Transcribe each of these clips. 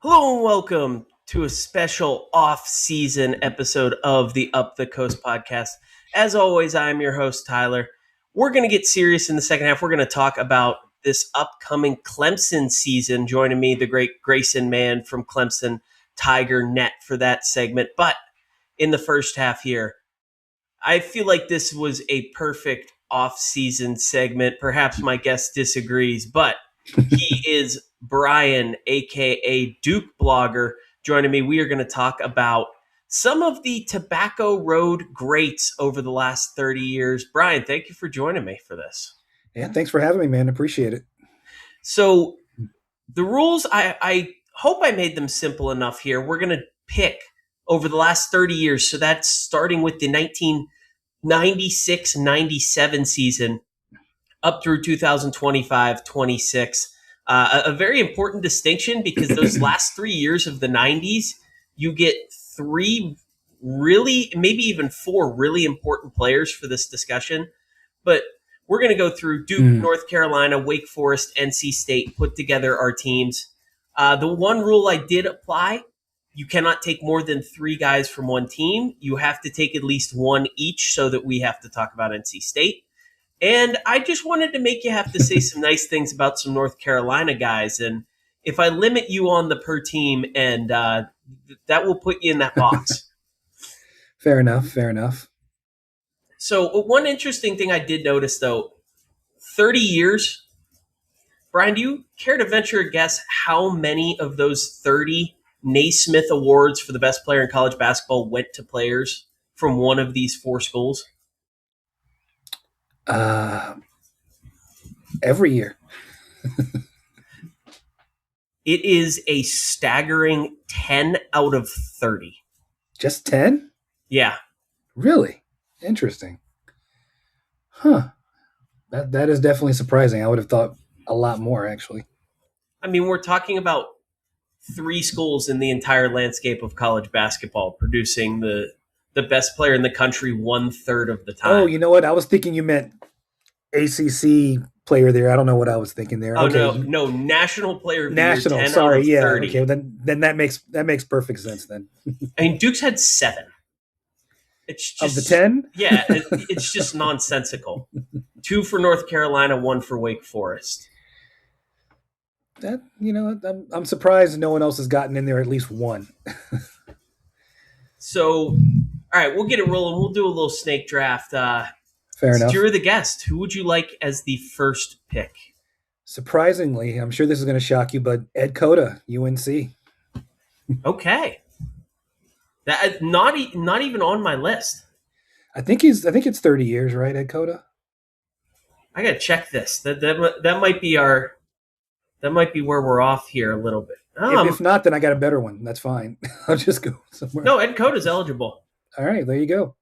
Hello and welcome to a special off-season episode of the Up the Coast podcast. As always, I'm your host, Tyler. We're going to get serious in the second half. We're going to talk about this upcoming Clemson season. Joining me, the great Grayson Mann from Clemson Tiger Net for that segment. But in the first half here, I feel like this was a perfect off-season segment. Perhaps my guest disagrees, but he is Brian, aka Duke Blogger, joining me. We are going to talk about some of the Tobacco Road greats over the last 30 years. Brian, thank you for joining me for this. Yeah, thanks for having me, man. Appreciate it. So the rules, I hope I made them simple enough here. We're going to pick over the last 30 years. So that's starting with the 1996-97 season up through 2025-26. A very important distinction because those last 3 years of the 90s, you get three really, maybe even four really important players for this discussion. But we're going to go through Duke, North Carolina, Wake Forest, NC State, put together our teams. The one rule I did apply, you cannot take more than three guys from one team. You have to take at least one each so that we have to talk about NC State. And I just wanted to make you have to say some nice things about some North Carolina guys. And if I limit you on the per team, and that will put you in that box. Fair enough. So one interesting thing I did notice, though, 30 years. Brian, do you care to venture a guess how many of those 30 Naismith Awards for the best player in college basketball went to players from one of these four schools? Every year. It is a staggering 10 out of 30. Just 10? Yeah. Really? Interesting. Huh. That is definitely surprising. I would have thought a lot more, actually. I mean, we're talking about three schools in the entire landscape of college basketball producing the best player in the country 1/3 of the time. Oh, you know what? I was thinking you meant ACC player there. I don't know what I was thinking there. Oh, okay. no, national player of the National. year, 10 Sorry, out of yeah. 30. Okay, then that makes perfect sense then. I mean, Duke's had 7. It's just, of the 10? Yeah, it's just nonsensical. 2 for North Carolina, 1 for Wake Forest. That I'm surprised no one else has gotten in there at least one. So, all right, we'll get it rolling. We'll do a little snake draft. Fair enough. You're the guest. Who would you like as the first pick? Surprisingly, I'm sure this is going to shock you, but Ed Cota, UNC. Okay. That not even on my list. I think it's 30 years, right, Ed Cota? I gotta check this. That might be where we're off here a little bit. If not, then I got a better one. That's fine. I'll just go somewhere. No, Ed Cota's eligible. All right, there you go.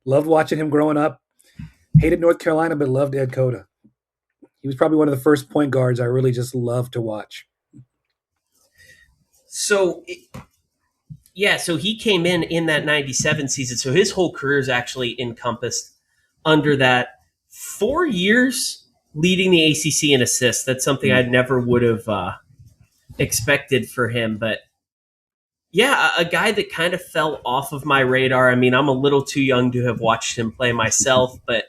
Loved watching him growing up. Hated North Carolina, but loved Ed Cota. He was probably one of the first point guards I really just loved to watch. So he came in that 97 season. So his whole career is actually encompassed under that. 4 years leading the ACC in assists. That's something I never would have expected for him. But yeah, a guy that kind of fell off of my radar. I mean, I'm a little too young to have watched him play myself, but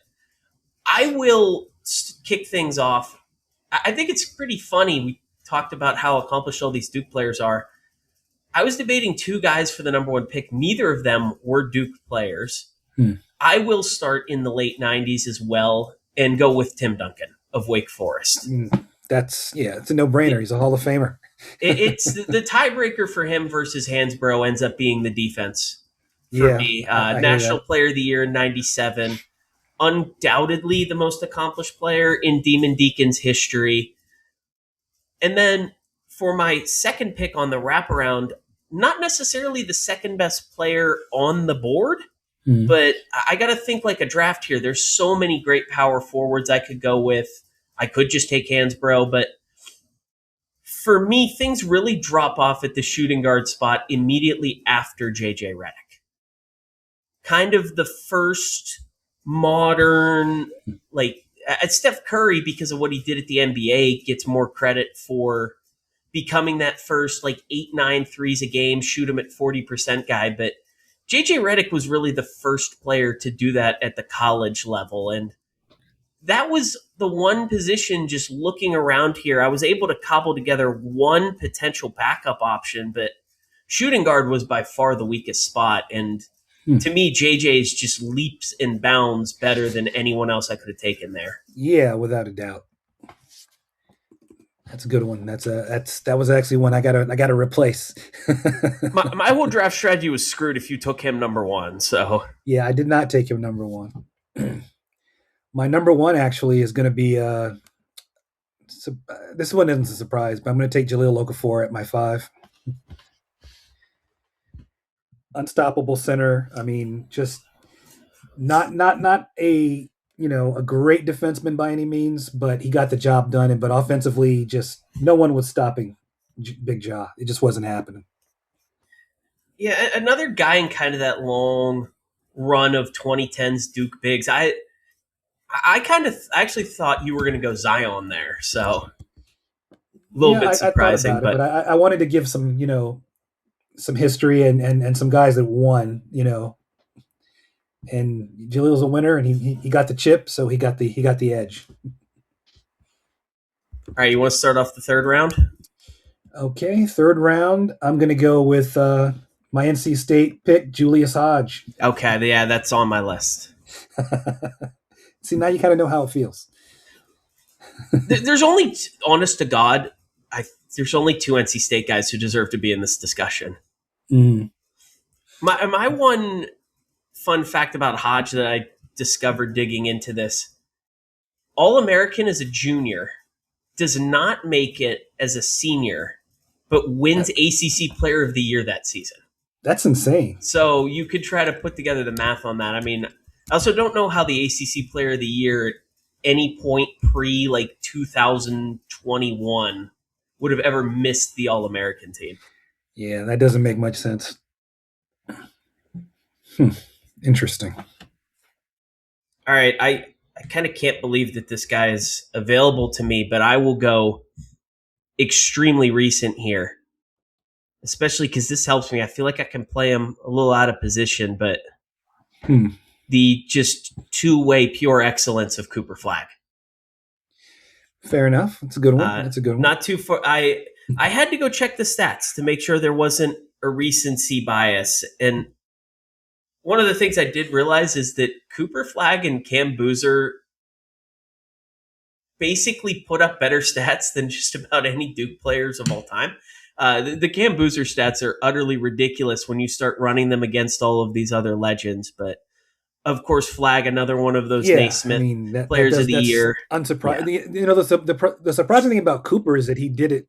I will kick things off. I think it's pretty funny. We talked about how accomplished all these Duke players are. I was debating two guys for the number one pick. Neither of them were Duke players. I will start in the late 90s as well and go with Tim Duncan of Wake Forest. It's a no-brainer. He's a Hall of Famer. It's the tiebreaker for him versus Hansbrough ends up being the defense for me. National Player of the Year in 97. Undoubtedly the most accomplished player in Demon Deacon's history. And then for my second pick on the wraparound, not necessarily the second best player on the board, but I got to think like a draft here. There's so many great power forwards I could go with. I could just take Hansbrough, but for me, things really drop off at the shooting guard spot immediately after J.J. Redick. Kind of the first modern, Steph Curry, because of what he did at the NBA, gets more credit for becoming that first like 8, 9 threes a game, shoot him at 40% guy. But JJ Redick was really the first player to do that at the college level. And that was the one position, just looking around here, I was able to cobble together one potential backup option, but shooting guard was by far the weakest spot. And Hmm. to me, JJ's just leaps and bounds better than anyone else I could have taken there. Yeah, without a doubt. That's a good one. That was actually one I gotta replace. My whole draft strategy was screwed if you took him number one. So Yeah, I did not take him number one. My number one actually is going to be this one isn't a surprise, but I'm going to take Jahlil Okafor at my 5. Unstoppable center. I mean, just not a a great defenseman by any means, but he got the job done. But offensively, just no one was stopping Big Jaw. It just wasn't happening. yeah, another guy in kind of that long run of 2010s Duke bigs. I kind of actually thought you were going to go Zion there, so a little bit I thought surprising. about it, but I wanted to give some some history and some guys that won. And Jalil's a winner, and he got the chip, so he got the edge. All right, you want to start off the third round? Okay, third round. I'm going to go with my NC State pick, Julius Hodge. Okay, yeah, that's on my list. See, now you kind of know how it feels. There's only, honest to God, there's only 2 NC State guys who deserve to be in this discussion. Mm. My one fun fact about Hodge that I discovered digging into this: All-American as a junior, does not make it as a senior, but wins ACC Player of the Year that season. That's insane. So you could try to put together the math on that. I mean, I also don't know how the ACC Player of the Year at any point pre like 2021 would have ever missed the All-American team. Yeah, that doesn't make much sense. Interesting. All right, I kind of can't believe that this guy is available to me, but I will go extremely recent here, especially because this helps me. I feel like I can play him a little out of position, but the just two-way pure excellence of Cooper Flagg. Fair enough. That's a good one. That's a good one. Not too far. I had to go check the stats to make sure there wasn't a recency bias. And one of the things I did realize is that Cooper Flagg and Cam Boozer basically put up better stats than just about any Duke players of all time. The Cam Boozer stats are utterly ridiculous when you start running them against all of these other legends. But of course, Flagg, another one of those Naismith players of the year. Unsurprising. Yeah. The surprising thing about Cooper is that he did it.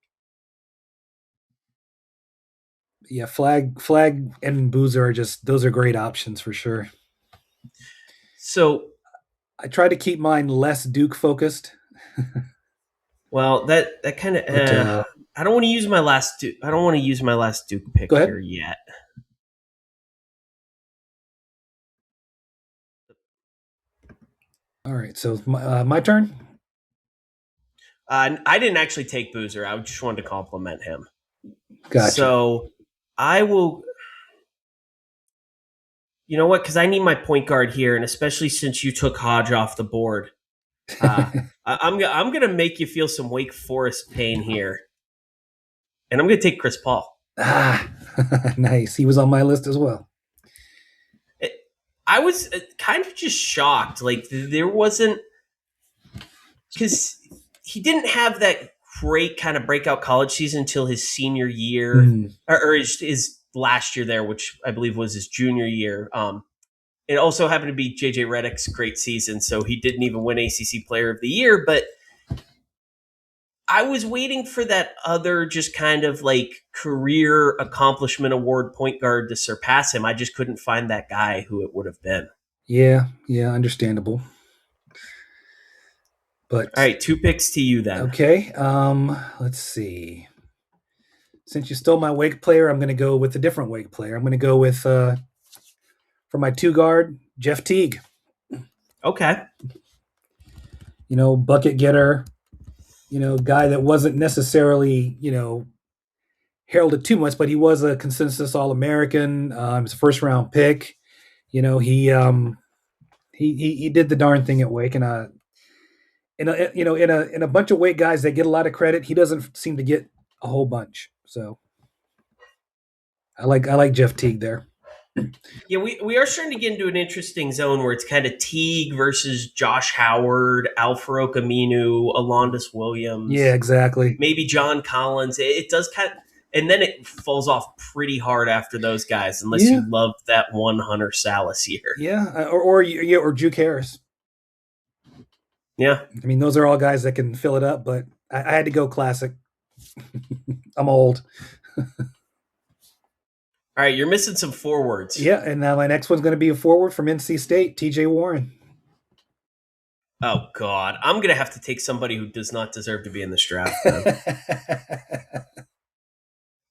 Yeah, Flagg and Boozer are those are great options for sure. So I try to keep mine less Duke focused. Well, that kind of I don't want to use my last Duke. I don't want to use my last Duke pick here yet. All right, so my turn. I didn't actually take Boozer. I just wanted to compliment him. Gotcha. So I will. You know what? Because I need my point guard here, and especially since you took Hodge off the board, I'm gonna make you feel some Wake Forest pain here, and I'm gonna take Chris Paul. Nice. He was on my list as well. I was kind of just shocked. Like there wasn't, because he didn't have that great kind of breakout college season until his senior year or his last year there, which I believe was his junior year. It also happened to be JJ Redick's great season, so he didn't even win ACC Player of the Year. But I was waiting for that other just kind of like career accomplishment award point guard to surpass him. I just couldn't find that guy who it would have been. Yeah, understandable. But all right, 2 picks to you then. Okay, let's see. Since you stole my Wake player, I'm going to go with a different Wake player. I'm going to go with for my 2 guard, Jeff Teague. Okay. Bucket getter. Guy that wasn't necessarily, heralded too much, but he was a consensus All American. He was a first round pick. You know, he did the darn thing at Wake, and in a bunch of Wake guys that get a lot of credit, he doesn't seem to get a whole bunch. So I like Jeff Teague there. Yeah, we are starting to get into an interesting zone where it's kind of Teague versus Josh Howard, Alfaro Camino, Alondis Yeah, Williams, exactly. maybe John Collins. It does kind of, and then it falls off pretty hard after those guys, unless Yeah, you love that one Hunter Salas year. yeah, or Juke Harris. Yeah. I mean, those are all guys that can fill it up, but I had to go classic. I'm old. All right, you're missing some forwards. Yeah, and now my next one's going to be a forward from NC State, T.J. Warren. Oh God, I'm gonna have to take somebody who does not deserve to be in this draft, then,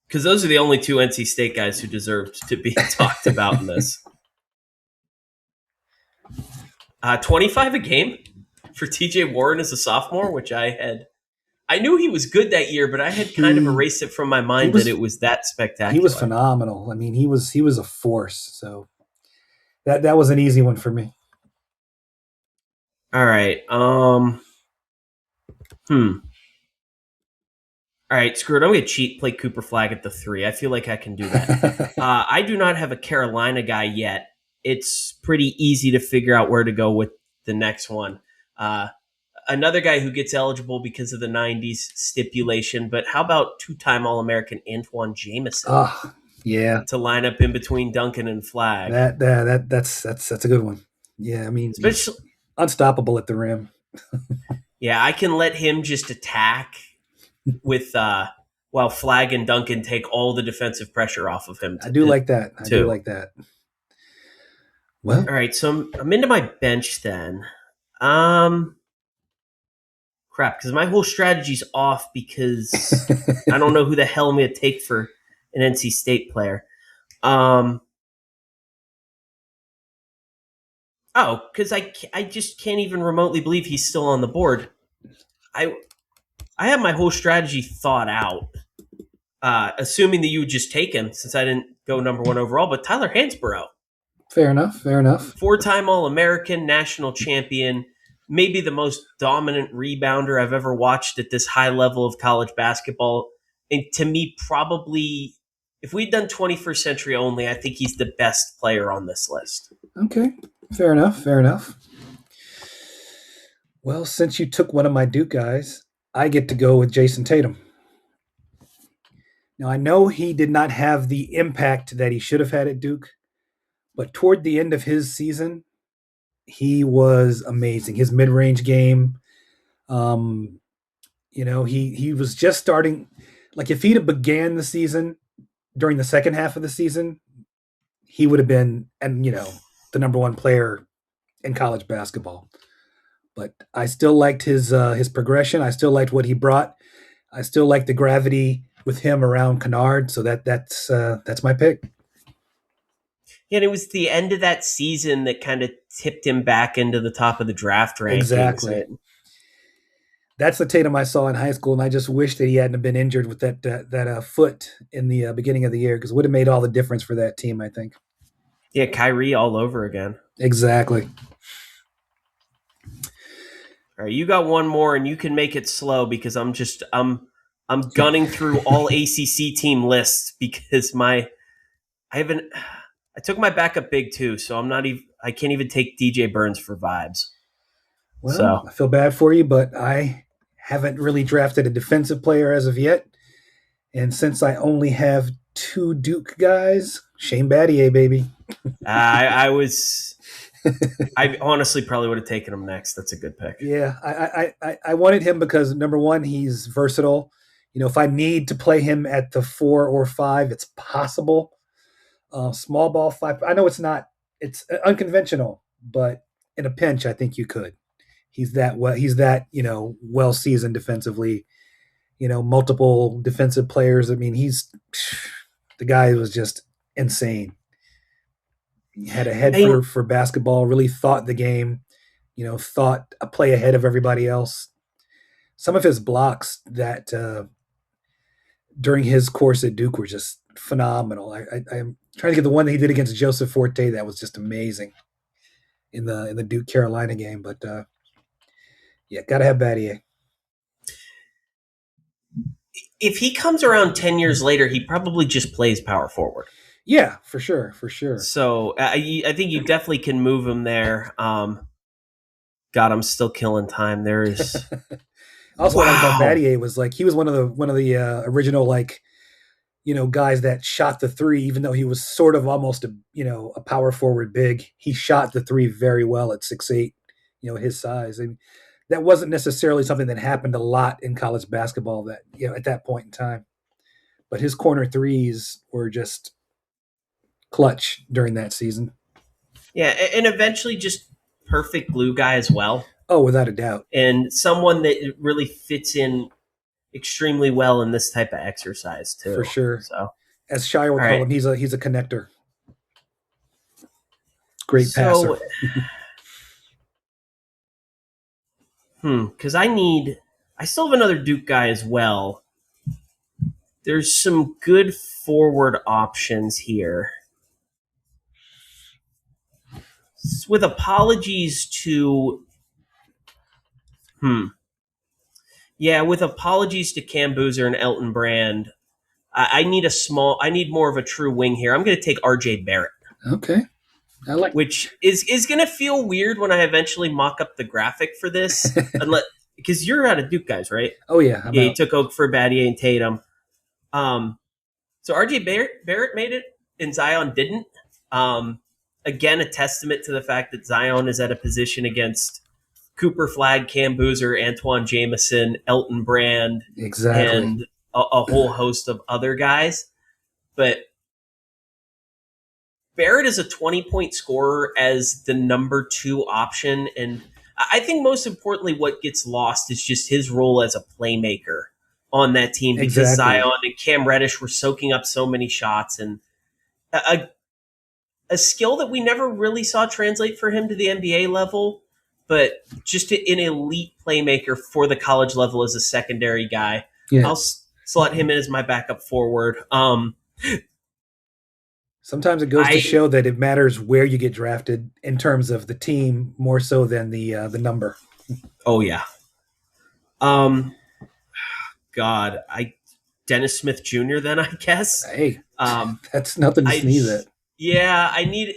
because those are the only two NC State guys who deserved to be talked about in this. 25 a game for T.J. Warren as a sophomore, which I knew he was good that year, but I had kind of erased it from my mind that it was that spectacular. He was phenomenal. I mean, he was a force. So that was an easy one for me. All right. All right, screw it. I'm going to cheat, play Cooper Flag at the 3. I feel like I can do that. I do not have a Carolina guy yet. It's pretty easy to figure out where to go with the next one. Another guy who gets eligible because of the 90s stipulation, but how about two-time All-American Antoine Jameson? Yeah. To line up in between Duncan and Flag. That's a good one. Yeah, I mean, especially unstoppable at the rim. Yeah, I can let him just attack with while Flag and Duncan take all the defensive pressure off of him. I do like that. I do like that. Well, all right, so I'm into my bench then. Crap, because my whole strategy's off because I don't know who the hell I'm going to take for an NC State player. Because I just can't even remotely believe he's still on the board. I have my whole strategy thought out, assuming that you would just take him since I didn't go number 1 overall. But Tyler Hansborough. Fair enough. 4-time All-American, national champion, maybe the most dominant rebounder I've ever watched at this high level of college basketball. And to me, probably, if we'd done 21st century only, I think he's the best player on this list. Okay. Fair enough. Well, since you took one of my Duke guys, I get to go with Jason Tatum. Now, I know he did not have the impact that he should have had at Duke, but toward the end of his season, he was amazing. His mid-range game, he was just starting. Like, if he'd have began the season during the second half of the season, he would have been, the number 1 player in college basketball. But I still liked his progression. I still liked what he brought. I still like the gravity with him around Kennard. So that's my pick. Yeah, and it was the end of that season that kind of tipped him back into the top of the draft rankings. Exactly. That's the Tatum I saw in high school, and I just wish that he hadn't been injured with that foot in the beginning of the year, because it would have made all the difference for that team, I think. Yeah, Kyrie all over again. Exactly. All right, you got one more, and you can make it slow because I'm gunning through all ACC team lists because I took my backup big too, so I can't even take DJ Burns for vibes. Well, I feel bad for you, but I haven't really drafted a defensive player as of yet. And since I only have 2 Duke guys, Shane Battier, baby. I honestly probably would have taken him next. That's a good pick. Yeah, I wanted him because, number 1, he's versatile. If I need to play him at the 4 or 5, it's possible. Small ball 5. I know it's unconventional, but in a pinch, I think you could. He's that well seasoned defensively. Multiple defensive players. I mean, the guy was just insane. He had a head for basketball. Really thought the game. Thought a play ahead of everybody else. Some of his blocks that during his course at Duke were just phenomenal. I'm trying to get the one that he did against Joseph Forte. That was just amazing in the Duke Carolina game. But yeah, gotta have Battier. If he comes around 10 years later, he probably just plays power forward. Yeah, for sure, for sure. So I think you definitely can move him there. God, I'm still killing time. There's Also, what I like about wow. Battier was like he was one of the original like guys that shot the three, even though he was sort of almost a power forward big. He shot the three very well at 6'8", his size. And that wasn't necessarily something that happened a lot in college basketball that at that point in time. But his corner threes were just clutch during that season. Yeah, and eventually just perfect glue guy as well. Oh, without a doubt. And someone that really fits in extremely well in this type of exercise For too. sure. So, all As Shire would call right. him, he's a connector. Great passer. So, because I still have another Duke guy as well. There's some good forward options here. With apologies to, with apologies to Cam Boozer and Elton Brand, I need more of a true wing here. I'm going to take R.J. Barrett. Okay. I like Which is going to feel weird when I eventually mock up the graphic for this, unless because you're out of Duke guys, right? Oh yeah, I'm Yeah, you out. took Oak for Battier and Tatum. So R.J. Barrett made it, and Zion didn't. Again, a testament to the fact that Zion is at a position against Cooper Flagg, Cam Boozer, Antoine Jameson, Elton Brand, Exactly. and a whole host of other guys. But Barrett is a 20-point scorer as the number 2 option. And I think most importantly, what gets lost is just his role as a playmaker on that team because Zion Exactly. and Cam Reddish were soaking up so many shots. And a, a skill that we never really saw translate for him to the NBA level, but just an elite playmaker for the college level as a secondary guy. Yeah. I'll slot him in as my backup forward. Sometimes it goes to I show that it matters where you get drafted in terms of the team more so than the number. Oh yeah. Um, God, I Dennis Smith Jr. Then I guess. Hey, Um, that's nothing to I sneeze at. yeah, I need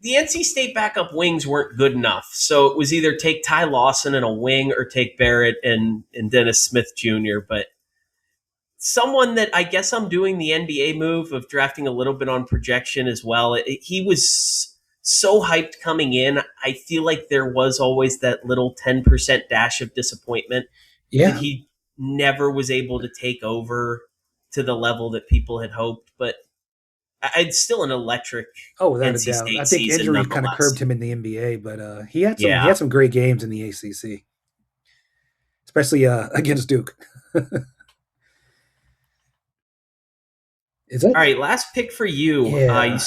the NC State backup wings weren't good enough, so it was either take Ty Lawson in a wing or take Barrett and Dennis Smith Jr. But someone that I guess I'm doing the NBA move of drafting a little bit on projection as well. He was so hyped coming in. I feel like there was always that little 10% dash of disappointment that Yeah. he never was able to take over to the level that people had hoped. But it's still an electric Oh, without a NC doubt. I State think season injury kind of curbed nonetheless. him in the NBA, but he Yeah. had some great games in the ACC, especially against Duke. Is that? All right, last pick for you. Yeah.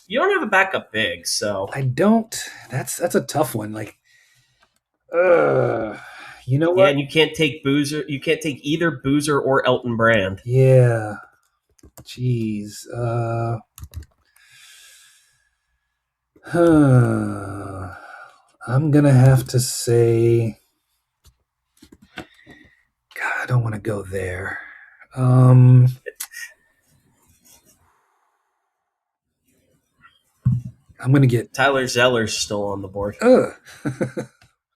You don't have a backup big, so I don't. That's a tough one. Like, uh, you know yeah, what? and you can't take Boozer. You can't take either Boozer or Elton Brand. Yeah. Jeez. Huh. I'm gonna have to say, God, I don't want to go there. I'm gonna get. Tyler Zeller's still on the board. Ugh.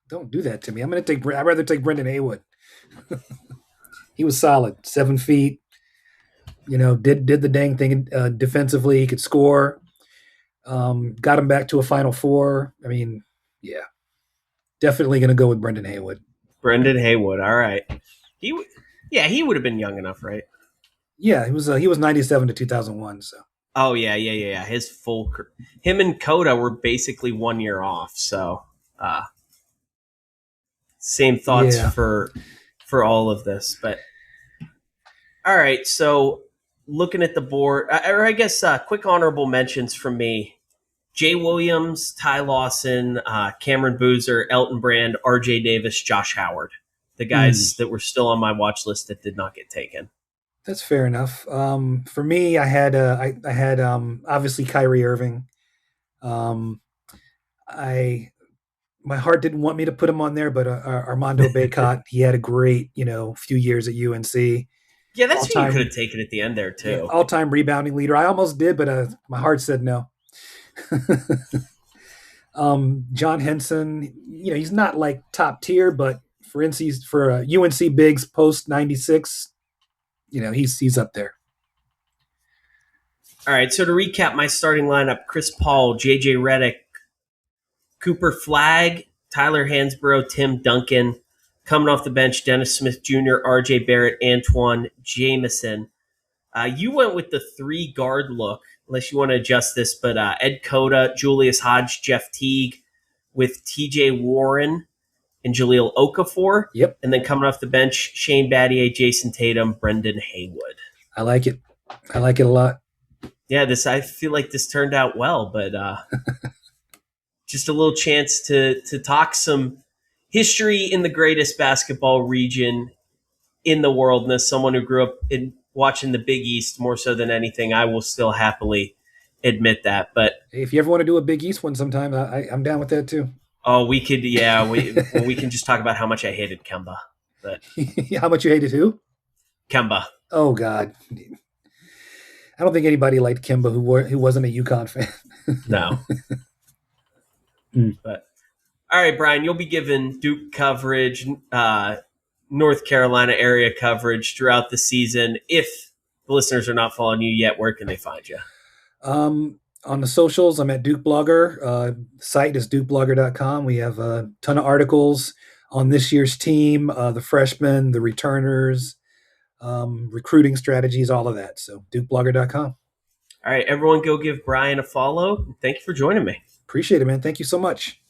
Don't do that to me. I'd rather take Brendan Haywood. He was solid, 7 feet. Did the dang thing defensively. He could score. Got him back to a Final Four. I mean, yeah, definitely gonna go with Brendan Haywood. Brendan Haywood. All right. He would have been young enough, right? Yeah, he was 97 to 2001. So Oh yeah. Him and Coda were basically 1 year off. So, same thoughts yeah, for all of this. But all right. So, looking at the board, or I guess quick honorable mentions from me: Jay Williams, Ty Lawson, Cameron Boozer, Elton Brand, R.J. Davis, Josh Howard. the Mm, guys that were still on my watch list that did not get taken. that's fair enough. For me, I had obviously Kyrie Irving. Um, I my heart didn't want me to put him on there, but Armando Bacot, he had a great few years at UNC. Yeah, All that's who you could time, have taken at the end there yeah, too. all time rebounding leader. I almost did, but my heart said no. John Henson, he's not like top tier, but for instance, for UNC bigs post '96, he's up there. All right, so to recap my starting lineup: Chris Paul, JJ Redick, Cooper Flagg, Tyler Hansbrough, Tim Duncan. Coming off the bench, Dennis Smith Jr., RJ Barrett, Antoine Jameson. You went with the three guard look, unless you want to adjust this, but Ed Cota, Julius Hodge, Jeff Teague, with TJ Warren and Jaleel Okafor. Yep, And then coming off the bench, Shane Battier, Jason Tatum, Brendan Haywood. I like it. I like it a lot. Yeah, I feel like this turned out well, but just a little chance to talk some history in the greatest basketball region in the world. And as someone who grew up in watching the Big East more so than anything, I will still happily admit that. But Hey, if you ever want to do a Big East one sometime, I'm down with that too. oh, we could, yeah, we can just talk about how much I hated Kemba. But How much you hated who? Kemba, Oh God, I don't think anybody liked Kimba who wasn't a UConn fan. no. Mm. But all right, Brian, you'll be given Duke coverage, North Carolina area coverage throughout the season. If the listeners are not following you yet, where can they find you? On the socials, I'm at Duke Blogger. Site is dukeblogger.com. We have a ton of articles on this year's team, the freshmen, the returners, recruiting strategies, all of that. So dukeblogger.com. All right, everyone, go give Brian a follow. Thank you for joining me. Appreciate it, man. Thank you so much.